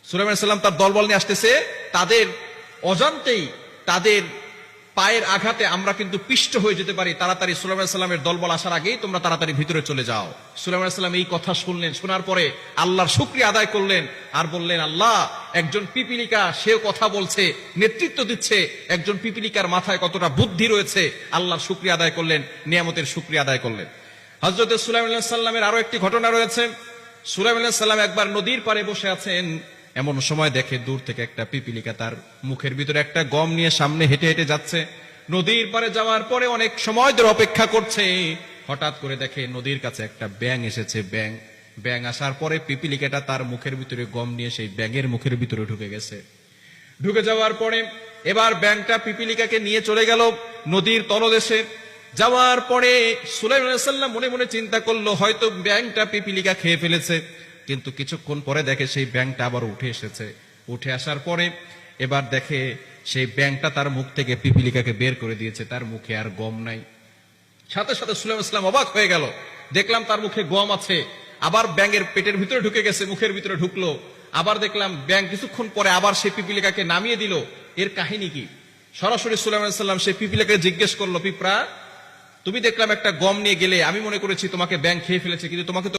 সুলাইমান আলাইহিস সালাম তার দলবল নিয়ে আসতেছে, তাদের অজান্তেই তাদের পায়ের আঘাতে আমরা কিন্তু পিষ্ট হয়ে যেতে পারি, তাড়াতাড়ি সুলাইমান আলাইহিস সালামের দলবল আসার আগেই তোমরা তাড়াতাড়ি ভিতরে চলে যাও। সুলাইমান আলাইহিস সালাম এই কথা শুনলেন, শোনার পরে আল্লাহর শুকরিয়া আদায় করলেন আর বললেন, আল্লাহ, একজন পিপিলিকা সেও কথা বলছে, নেতৃত্ব দিচ্ছে, একজন পিপিলিকার মাথায় কতটা বুদ্ধি রয়েছে। আল্লাহর শুকরিয়া আদায় করলেন, নিয়ামতের শুকরিয়া আদায় করলেন। হযরত সুলাইমান আলাইহিস সালামের আরো একটি ঘটনা রয়েছে। সুলাইমান আলাইহিস সালাম একবার নদীর পাড়ে বসে আছেন, এমন সময় দেখে দূর থেকে একটা পিপিলিকা তার মুখের ভিতরে একটা গম নিয়ে সামনে হেঁটে হেঁটে যাচ্ছে। নদীর পাড়ে যাওয়ার পরে অনেক সময় ধরে অপেক্ষা করছে, হঠাৎ করে দেখে নদীর কাছে একটা ব্যাঙ এসেছে। ব্যাঙ আসার পরে পিপিলিকাটা তার মুখের ভিতরে গম নিয়ে সেই ব্যাঙের মুখের ভিতরে ঢুকে গেছে। ঢুকে যাওয়ার পরে এবার ব্যাঙটা পিপিলিকাকে নিয়ে চলে গেল নদীর তলদেশে। যাওয়ার পরে সুলাইমান আলাইহিস সালাম মনে মনে চিন্তা করলো, হয়তো ব্যাঙটা পিপিলিকা খেয়ে ফেলেছে। কিন্তু কিছুক্ষণ পরে দেখে সেই ব্যাঙটা আবার উঠে এসেছে। উঠে আসার পরে এবার দেখে সেই ব্যাঙটা তার মুখ থেকে পিপিলিকাকে বের করে দিয়েছে, তার মুখে আর গম নাই। সাথে সাথে সুলাইমান আলাইহিস সালাম অবাক হয়ে গেল, দেখলাম তার মুখে গম আছে। আবার ব্যাঙের পেটের ভিতরে ঢুকে গেছে, মুখের ভিতরে ঢুকলো। আবার দেখলাম ব্যাঙ কিছুক্ষণ পরে আবার সেই পিপিলিকাকে নামিয়ে দিল। এর কাহিনী কি? সরাসরি সুলাইমান আলাইহিস সালাম সেই পিপিলিকাকে জিজ্ঞেস করলো, পিঁপড়া, তুমি দেখলাম একটা গম নিয়ে গেলে, আমি মনে করেছি তোমাকে ব্যাঙ খেয়ে ফেলেছে, কিন্তু তোমাকে তো